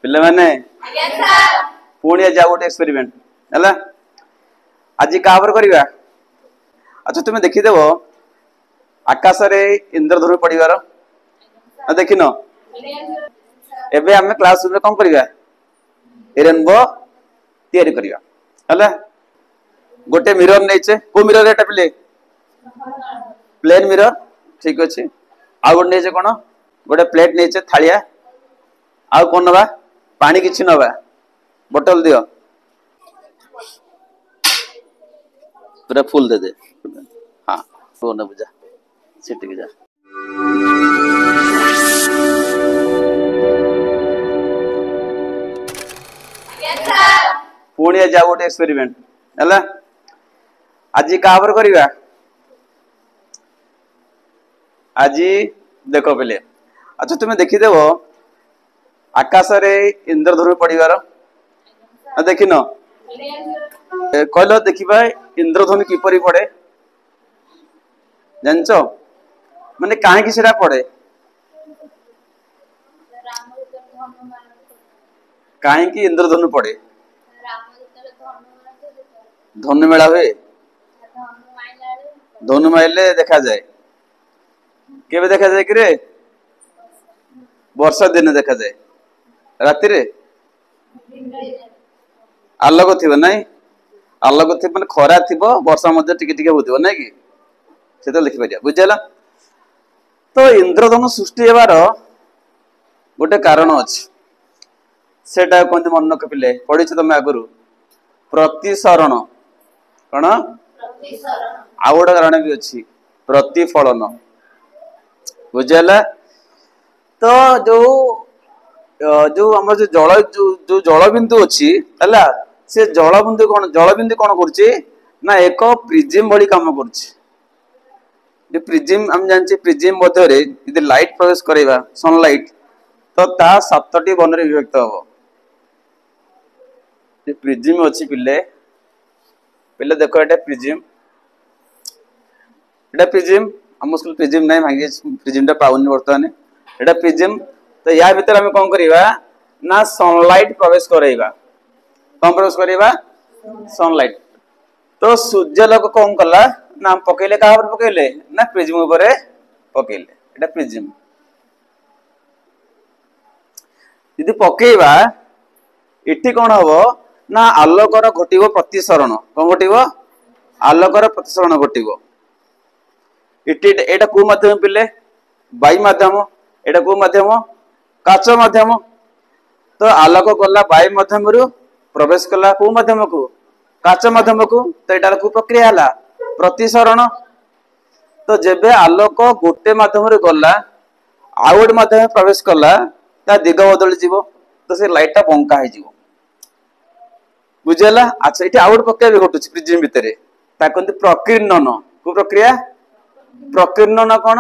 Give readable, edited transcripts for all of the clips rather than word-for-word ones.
पिले माने पुणी आज गोटे एक्सपेरिमेंट है आज क्या करवा। अच्छा तुम्हें देखीदेव आकाश रे इंद्रधनु पड़ार देख न एबे आम क्लास रूम कौन करवा रेनबो तैयारी करवा है। गोटे मिरर नहीं को मिरर एटा पिले प्लेन मिरर ठीक अच्छे। आउ गोटे नहीं कौन गोटे प्लेट नहीं थालिया आउ कौन नवा पानी किछि नवा बोतल दियो पूरा फुल दे दे। हाँ वो न बुझा सीटी जा पुणी आज गोटे एक्सपेरिमेंट है आज क्या करवा। आज देख पे अच्छा तुम्हें देखीदेव आकाश रे इंद्रधनु पड़ार देख न कहल देखा इंद्रधनु किपरि पड़े जानच माने कहीं से पड़े कहीं इंद्रधनु पड़े धनु मेला हुए धनु माइले देखा जाए केबे देखा जाए कि रे वर्षा दिन देखा जाए राति रे आलोक थी ना आलोक थी मैंने खरा थी वर्षा मध्य टिके टिके होती ना कि से तो लिखिपार बुझेगा। तो इंद्रधनु सृष्टि हेबार गोटे कारण अच्छे सेटा कहते मन पिले पढ़ी तुम आगु प्रतिसरण कौन आउ गोटे कारण भी अच्छी प्रतिफलन बुझेगा। तो जो जो आम जो जल जो जलबिंदु अच्छी है से जलबिंदु कौन करुच्ची ना एक प्रिजिम भली काम कर प्रिजिम आम जाने प्रिजिम मध्य यदि लाइट प्रवेश करवा सनलाइट तो ता 7टी वर्णन विभक्त हम प्रिजिम अच्छी पिले पिले देख ये प्रिजिम प्रिजिम आम स्कूल प्रिजिम ना भांगी प्रिजिम पाऊनी बर्तमान एटा प्रिजिम। तो या भीतर आम कौन करवा ना सनलाइट प्रवेश करवा कौन प्रवेश करवा सनलाइट। तो सूर्यलोक कौन कला ना पकईले क्या पकईले ना प्रिजिम पकईले एटा प्रिजिम यदि पकईवा इटी कौन हम ना आलोकर घटव प्रतिसरण कौन घटव आलोकर प्रतिसरण घटव इटी एटा को माध्यम पिले वायु माध्यम एटा को माध्यम काच माध्यम। तो आलोक गला वायु माध्यम प्रवेश कला को माध्यम को काच माध्यम को तो यहाँ को प्रक्रिया है प्रतिसरण। तो जेबे आलोक गोटे माध्यम गला आउ गोटे माध्यम प्रवेश कला ता दिग बदली जीव तो से लाइटा बंका हो बुझेगा। अच्छा ये आउ गोटे प्रक्रिया भी घटुच प्रिजिम भितर कहते प्रकीर्णन को प्रक्रिया प्रकीर्णन कौन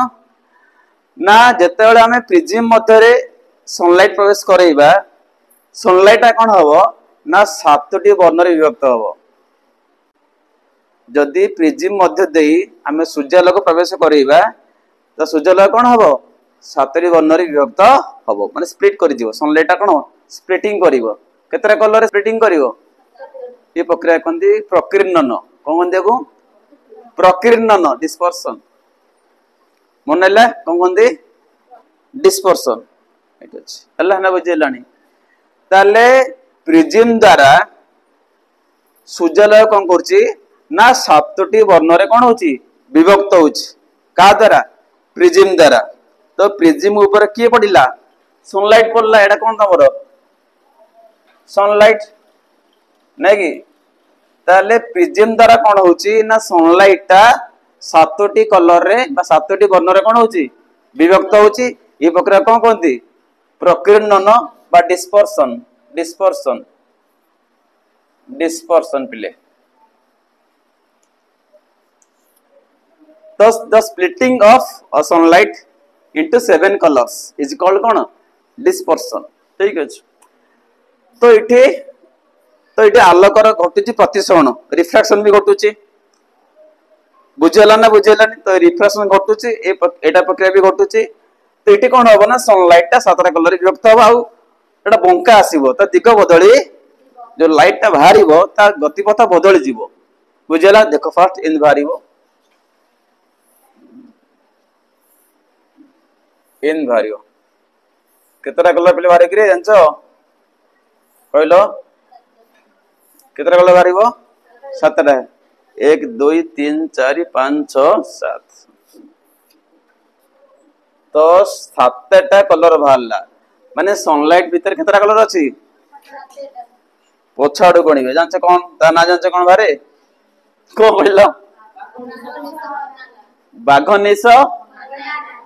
ना जितेबाला आम प्रिजिम मध्य सनलाइट प्रवेश करवा सनलाइट कौन हम ना 7टी वर्णन विभक्त हम जदि प्रिजिम मध्य दे आम सूर्यालोक प्रवेश करवा तो सूर्यालोक कौन हम 7टी वर्णन विभक्त हम माने स्प्लिट कर सनलाइट कौन स्प्लिटिंग कर कलर स्प्लिटिंग कर ये प्रक्रिया कहते प्रकीर्णन कौन कहते प्रकीर्णन डिस्पर्सन मन है कौन कहते डिस्पर्सन है बुझेगा। ताले प्रिजिम द्वारा सूर्यालोक कौन कर 7टी वर्णन कौन हो विभक्त हो द्वारा प्रिजिम द्वारा। तो प्रिजिम ऊपर किए पड़ा सनलाइट पड़ला एटा कौन तमर सनलाइट नहीं कि ताले प्रिजिम द्वारा कौन हो ना सनलाइटा 7टी कलर रे 7टी वर्णन कौन हो विभक्त हो प्रक्रिया कौन कहती प्रकीर्णन बा डिस्पर्सन डिस्पर्सन डिस्पर्सन पिले। Thus, the splitting of a sunlight into 7 colors is called कौन dispersion ठीक अच्छे। तो ये आलोकर घटुची प्रतिसरण रिफ्रैक्शन भी घटुची बुझेला ना बुझेलानी तो रिफ्रैक्शन घटुची एटा प्रक्रिया भी घटुची। तो ये कौन हम ना सनलाइटा 7टा कलर विभक्त हम एटा बंका आसीबो ता दिग बदली जो लाइट टा बाहरिबो ता गतिपथ बदली जीवो बुझेला देखो फर्स्ट इन बाहरिबो इन बाहरिबो केतरा कलर पले बाहरे कि जानचो कहलो केतरा कलर बाहरिबो सातटा 1 2 3 4 5 6 7 तो सातटा कलर बाहरला माने सनलाइट भीतर केतरा कलर अछि पोछाडू गणिबे जानछ कोन ता ना जानछ कोन बारे को बोललो बाघनिस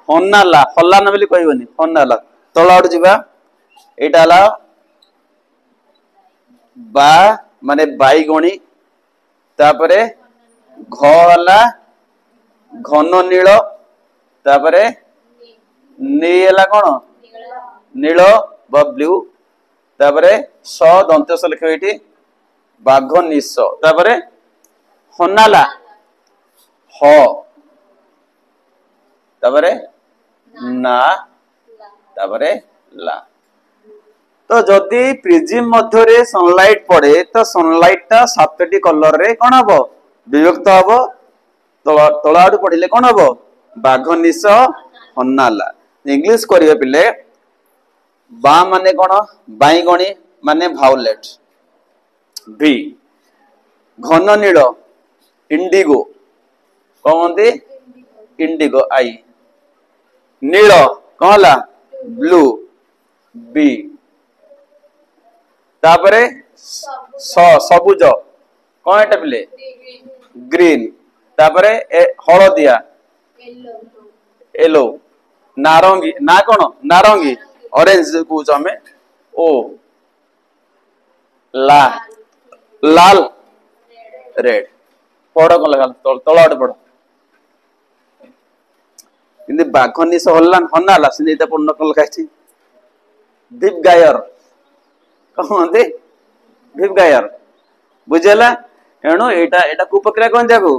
हन्नाला हल्लाना बोली कहबनी हन्नाला तळाड जिबा एटाला बा माने बाईगणी तापरे घ हला घन नील तापरे नीला कोन नील बा ब्लू तापरे स दंतस लिखो एठी बाघ निस तापरे हन्नाला ह तापरे ना तापरे ला तो जदि प्रिज्म मध्य रे सनलाइट पड़े तो सनलाइट ता सातटी कलर रे कोन हबो विभक्त हबो तळाडू पढिले कोन हबो बाघ निस हन्नाला इंग्लिश करिवे पिले बा माने कोन बाईगणी माने भायोलेट बी घन नील इंडिगो कहंती इंडिगो आई नील कहला ब्लू बी तापरे सबुज कौन एटा पिले ग्रीन तापरे हलदिया येलो नारंगी ना कौन नारंगी ऑरेंज कहूच हमें ओ ला लाल रेड पढ़ कौन लगा तलाट पढ़ किंतु बाघनिस हल्लान हन्नाला सिनेता पूर्ण कौन लगा दीप गायर कहते दीप गायर बुझेला एणु एटा एटा को प्रक्रिया कौन जागो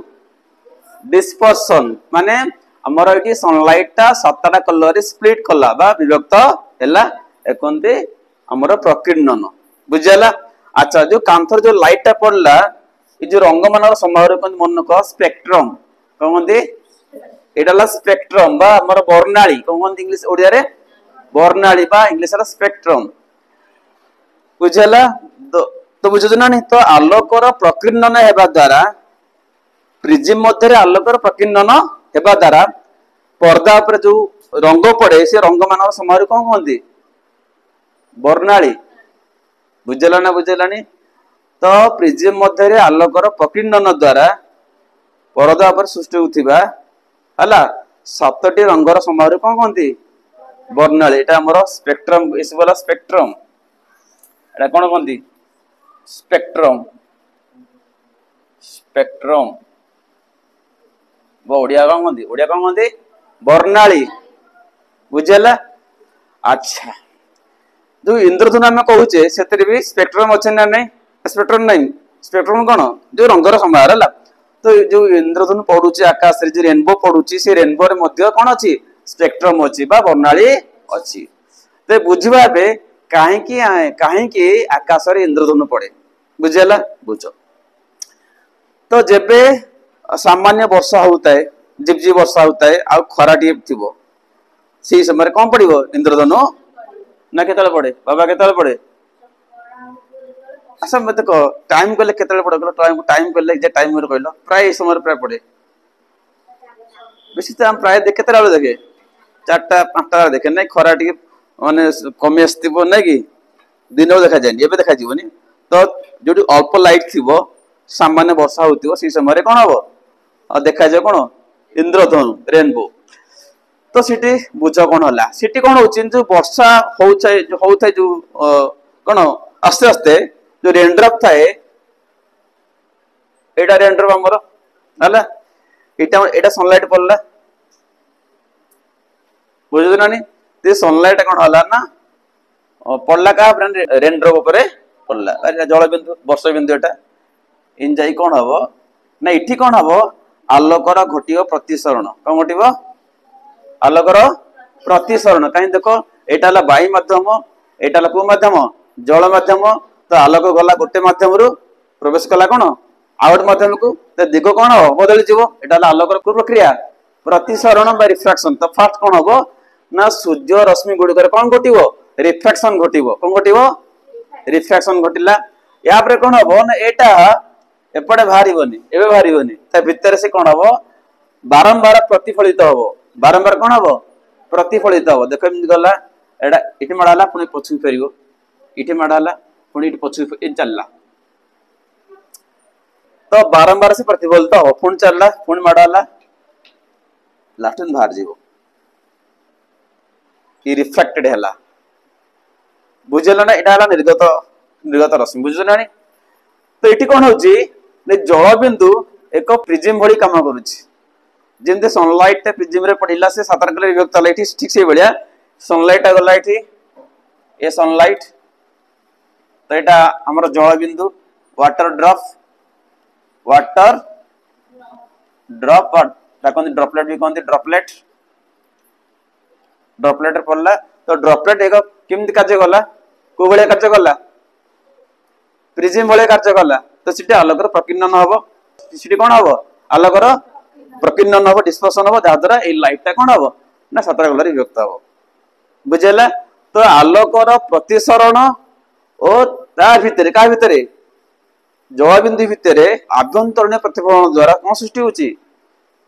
डिस्पर्सन माने हमर एटी सनलाइट ता सातटा कलर स्प्लिट कला बा विभक्त हैला एकंते हमर प्रकीर्णन बुझेला अच्छा जो कांथर जो लाइट टा पड़ला ए जो रंग मानर समावर कोन मन को स्पेक्ट्रम कहंते एटाला स्पेक्ट्रम बा हमर वर्णाली कहंते इंग्लिश ओडिया रे वर्णाली बा इंग्लिश रा स्पेक्ट्रम बुझेला तो बुझु ना नहीं तो आलोकर प्रकीर्णन हेबा द्वारा प्रिज्म मध्य रे आलोकर प्रकीर्णन हेबा द्वारा पर्दा पर जो रंग पड़े से रंग मानर समावर कोन कहंती वर्णाली बुझेला ना बुझेलानी तो प्रिज्म मध्य रे आलोकर प्रकीर्णन द्वारा पर्दा पर सृष्टि होथिबा हला सातटी रंगर समावर कोन कहंती वर्णाली एटा हमर स्पेक्ट्रम इस वाला स्पेक्ट्रम एटा कोन कहंती स्पेक्ट्रम स्पेक्ट्रम वो ओडिया कोन कहंती वर्णाली बुझेला अच्छा जो इंद्रधनु आम कहूचे से भी स्पेक्ट्रम अच्छे ना नहीं स्पेक्ट्रम नहीं स्पेक्ट्रम कौन जो रंगर समार है तो जो इंद्रधनु पड़ुचे आकाश रे जो रेनबो पड़ुची से रेनबो रे मध्य कौन अच्छी स्पेक्ट्रम अच्छी बा वर्णाली अच्छी तो बुझवा कहीं आकाश रे इंद्रधनु पड़े बुझेला बुझ तो जेबे सामान्य वर्षा होता है झिपझिप वर्षा होता है आ खरा टी थी से समय कौन पड़ो इंद्रधनु ना केतले पड़े बाबा केतले पड़े अच्छा मत कह टाइम कहले केतले पड़े कहलो टाइम कहले जे टाइम रे कहलो प्राय समय प्राय पड़े बेसी तो हम प्राय देख केतला बेले देखे 4टा 5टा देखे नै खरा टी माने कमी आस्तिबो नै कि दिन देखा जाय एबे देखा जीवनी तो जोटी अल्प लाइट थिबो सामान्य वर्षा होतिबो से समय रे कोन हबो आ देखा जाय कोन इंद्रधनु रेनबो तो सिटी बुझ कौन होला सिटी कौन होची जो वर्षा होता जो कौन आस्ते आस्ते जो रेनड्रॉप थाए एटा रेनड्रॉप हमर हला एटा सनलाइट पड़ला बुझु नानी ते सनलाइट कौन होला ना पड़ला का रेनड्रॉप ऊपर पड़ला जल बिंदु वर्षा बिंदु एटा इन जाई कौन हबो ना इठी कौन हबो आलोकर घटियो प्रतिसरण कौन घटिबो आलोकर प्रतिसरण कहीं देख एटा वायु माध्यम एटा को माध्यम जल माध्यम तो आलोक गला गोटे माध्यम प्रवेश कला कौन आउट माध्यम को तो दिग कौन हम बदली जीव एटा आलोक प्रक्रिया प्रतिसरण बा रिफ्रैक्शन तो फास्ट कौन हम ना सूर्य रश्मि गुड़िक कौन घटो रिफ्रैक्शन घटो कौन घटो रिफ्रैक्शन घटिला या कौन हम ना एटा एपटे बाहर बाहर भितर से कौन हम बारंबार प्रतिफलित हम बारंबार कौन हम प्रतिफलित हम देख गला एटा इटी माड़ा पुणी पछुक फेर इटी माड़ा पुणी पछुक चलला तो बारंबार से प्रतिफलित हम पुणी चलला पुणी माड़ा लास्ट में बाहर जीव रिफ्लेक्टेड है बुझेल ना यहाँ निर्गत निर्गत रश्मि बुझुना तो ये कौन हो जल बिंदु एक प्रिज्म भली कम करुँच सनलाइट प्रिज्म रे पड़िला से 7 कलर विभक्त है ठीक से भाया सनलाइट गला ये सनलाइट तो यहाँ आमर जल बिंदु वाटर ड्रॉप ड्रॉपलेट भी कहते ड्रॉपलेट ड्रॉपलेट पड़ला तो ड्रॉपलेट एक केमती कार्य कला को भाया कार्य कला प्रिज्म भाया कार्य कला तो सीटे आलोकर प्रकीर्णन हम सीटी कौन हम आलोकर प्रकीर्णन हम डिस्पर्सन हम जहाद्वारा ये लाइटा कौन हम ना 7 कलर विभक्त हम बुझेला तो आलोकर प्रतिसरण और भितर क्या भितर जल बिंदु भितर आभ्यंतरण प्रतिफलन द्वारा कौन सृष्टि होची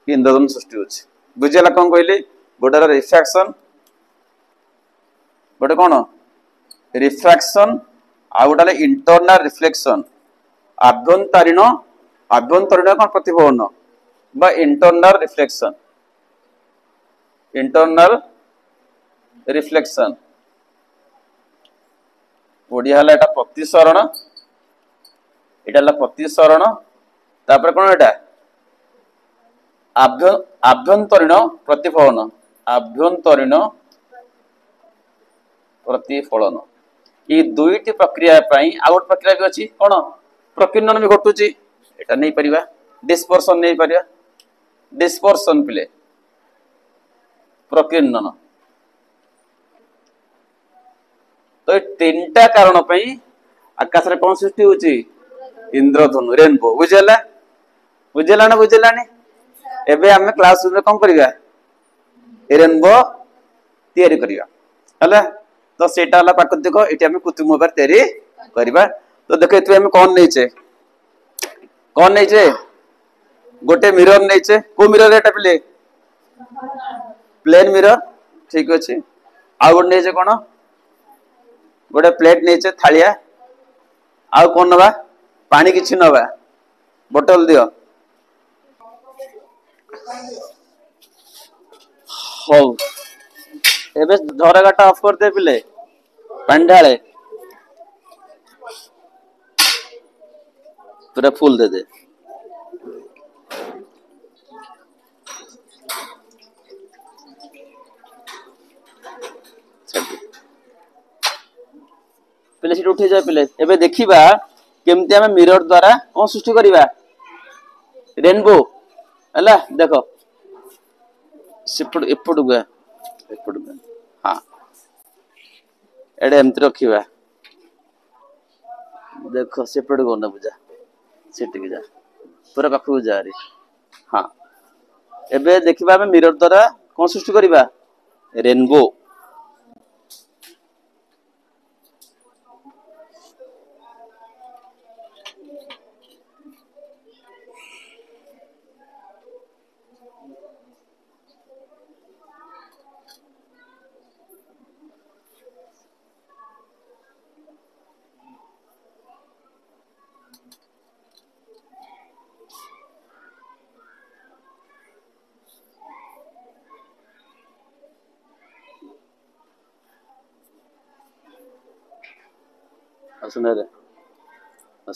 इंद्रधनु सृष्टि होची बुझेला कौन कहले गोटे रिफ्रैक्शन गोटे कौन रिफ्रैक्शन आ गोटे इंटरनल रिफ्लेक्शन आभ्यंतरीण आभ्यंतरीण कौन प्रतिफलन बा internal reflection internal reflection Odia हला एटा प्रतिसरण एटा हला प्रतिसरण तापर कौन एटा आभ्यंतरीण प्रतिफलन आभ्यंतरीण प्रतिफलन ये दुईटी प्रक्रिया आ गोटे प्रक्रिया भी अच्छी कौन प्रकीर्णन भी घटुची एटा नहीं परिबा डिस्पर्सन नहीं परिबा डिस्पर्सन पिले प्रकीर्णन तो ये 3टा कारण आकाश रे कौन सृष्टि होची इंद्रधनु रेनबो बुझेला बुझेला ना बुझेलानी एबे हमें क्लास रूम रे कौन करिया रेनबो तैयारी करिया हला तो सेटा हला प्राकृतिक एटी हमें कृत्रिम उपाय तैयारी करिबा तो देखो एतु हमें कौन नैचे गोटे मिरर नैचे को मिरर एटा पिले प्लेन मिरर ठीक अछि आ गोटे नैचे कोन गोटे प्लेट नैचे थालिया आ कोन नबा पानी किछि नबा बोतल दियो हो एबे झरकाटा ऑफ कर दे पिले पानी ढाले पूरा फुल दे दे पिले सीट उठे जाए पिले एबे देखिबा केमती हमें मिरर द्वारा कौन सृष्टि करिबा रेनबो हला देखो सेपड़ एपड़ गया हाँ एडे एमती रखिबा देखो सेपड़ को ना बुझा सेटिक जा पूरा पाखु जा रे हाँ एबे देखिबा हमें मिरर द्वारा कौन सृष्टि करिबा रेनबो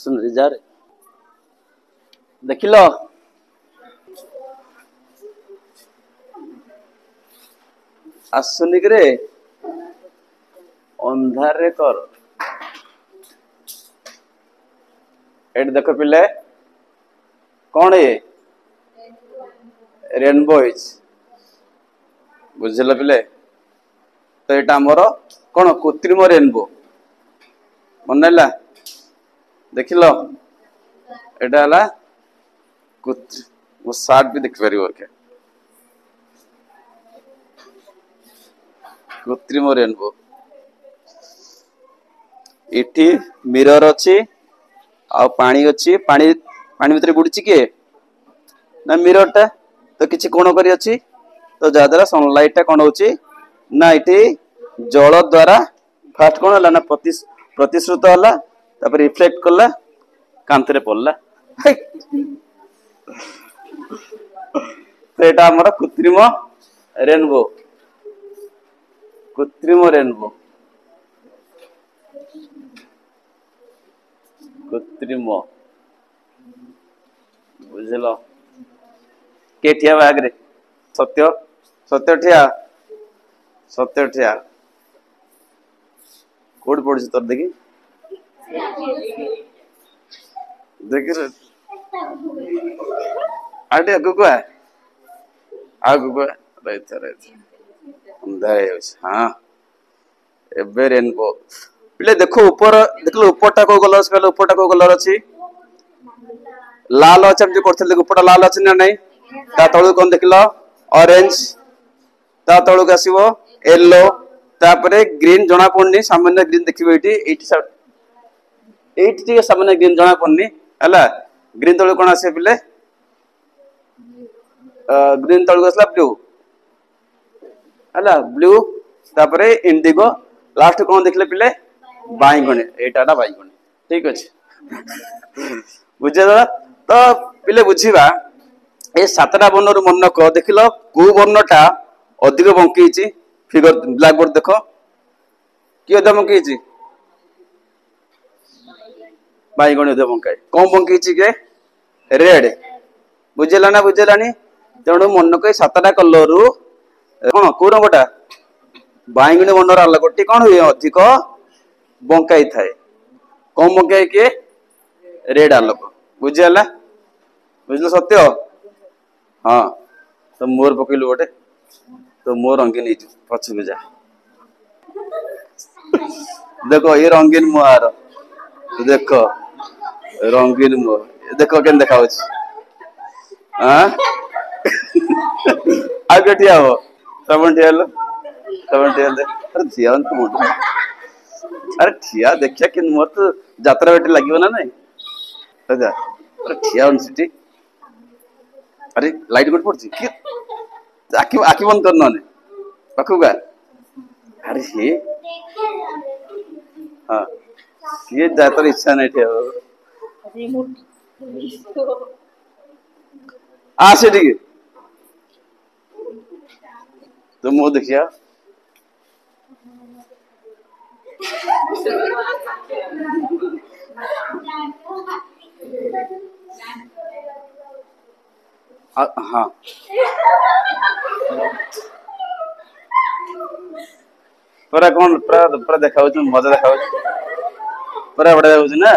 सुन रे जा रे देखिल आसुनिक रे अंधार रे कर एट देख पिले कौन ये रेनबो बुझल पिले तो यहाँ आमर कौन कृत्रिम रेनबो मन है देख लो यहाँ वो सार्ट भी देखिपर क्या कृत्रिम रेनबो इटी मिरर अच्छी आ पानी अच्छी पानी पानी भीतर बुड़ी किए ना मिरर टा तो किसी कोण करी अच्छी तो जहाद्वारा सनलाइट टा कौन होची ना इटी जल द्वारा फास्ट कौन है ना प्रतिश्रुत है रिफ्लेक्ट कला कांति पड़ला तो यहाँ आमर कृत्रिम रेनबो कृत्रिम रेनबो कृत्रिम बुझल के ठिया आगे सत्य सत्य ठिया कौट पड़ी तोर देखी देख आगे आगु आगु हाँ एबे रेनबो पिले देखो ऊपर देखलो ऊपरटा को कलर से ऊपरटा को कलर अछि लाल अछि हम जे करथले ऊपरटा लाल अछि ना नहीं ता तळु कोन देखलो ऑरेंज ता तळु के आसीबो येलो तापरे ग्रीन जणा पड़नी सामान्य ग्रीन देखिबो एटी सामान्य ग्रीन जणा पड़नी हला ग्रीन तळु कोन आसे पिले ग्रीन तळु आसला ब्लू हला ब्लू तापरे इंडिगो लास्ट कोन देखले पिले बाईगणी एटा बाईगणी ठीक अच्छे बुझे तो पिले बुझा ये सातटा वर्ण रु मन को देख लो को वर्णटा अधिक बंकी फिगर ब्लैक बोर्ड देख कि अधिक बंकी बाईगणी अधिक बंकाए कौन बंकी के रेड बुझेला ना बुझेलानी तेणु मन को सातटा कलर रु कौन कौ रंगटा बाईगणी वर्णर आलोकटी कौन हुए अधिक बंकाई थाए कौन बंकाई किए रेड आलोक बुझीगला बुझल सत्य हाँ तो मोर पकड़लु गोटे तो मोर रंगीन पछक जा देखो ये रंगीन मुहार देख रंगीन मुह देख के देखा आगे ठिया हो सब ठिया अरे ठिया मुंड अरे ठिया देखिया कि मोर तो यात्रा बेटे लगे ना नहीं अरे ठिया सीटी अरे लाइट गोट पड़ी आखि आखि बंद कर ना पाखुका अरे हे हाँ ये यात्रा इच्छा नहीं ठिया से ठीक तो मुँह देखिया हाँ पूरा कौन पूरा देखा मजा देखा पूरा बढ़िया देखा ना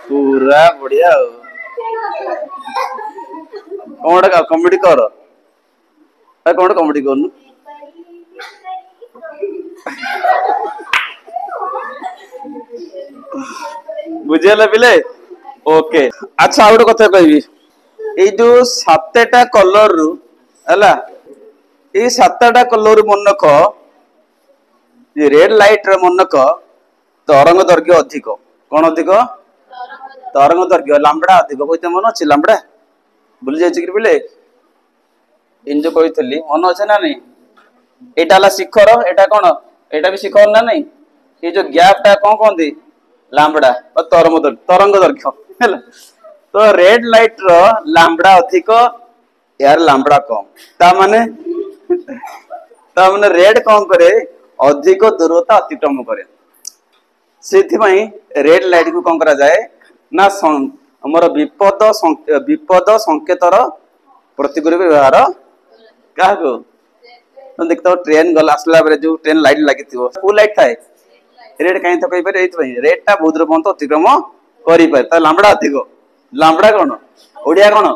पूरा बढ़िया कौन कॉमेडी कर कौन कॉमेडी कर बुझेला पिले ओके अच्छा आ गोटे कथा कहबी ये जो सातटा कलर रु हला ये सातटा कलर मनक रेड लाइट रे मनक तरंग दैर्घ्य अधिक कौन अधिक तरंग दैर्घ्य लांबड़ा अधिक कहते मन अच्छे लांबड़ा भूली जाए पिले इन जो कही मन अच्छे ना नहीं यहाँ शिखर यहाँ कौन यहाँ भी शिखर ना नहीं ये जो गैप टा कौन कहते लांबड़ा तरंग दैर्घ्य है तो रेड लाइट रो लांबड़ा अधिक यार लांबड़ा कम ता माने रेड कौन करे अधिक दूरता अतिक्रम करे से रेड लाइट को कौन करा जाए ना हमर विपद संकेतर प्रतिकूल व्यवहार क्या तो देखते ट्रेन गला आसला बेले जो ट्रेन लाइट लगी फुल लाइट थाए रेड कहीं तो कही रेड टा बहुत पर्यंत अतिक्रम कर लांबड़ा अधिक लांबड़ा कौन ओडिया कौन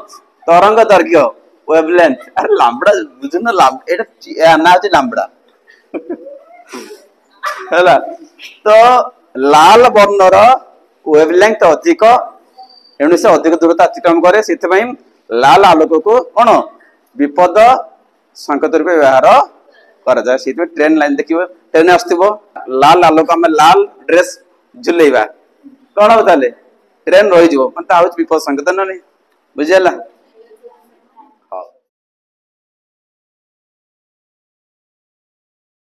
तरंग दैर्घ्य वेवलेंथ अरे लांबड़ा बुझुन ना ना लांबड़ा ହେଲା ତ ଲାल ବର୍ଣ୍ଣर वेवलेंथ अधिक एणु से अधिक दूरता अतिक्रम करे से लाल आलोक को कौन विपद संकेत रूप व्यवहार करा जाए से ट्रेन लाइन देखिए ट्रेन आसथिबो लाल आलोक आम लाल ड्रेस झुलेबा कौन हम ताले ट्रेन रही विपद संकेत ना नहीं बुझेला।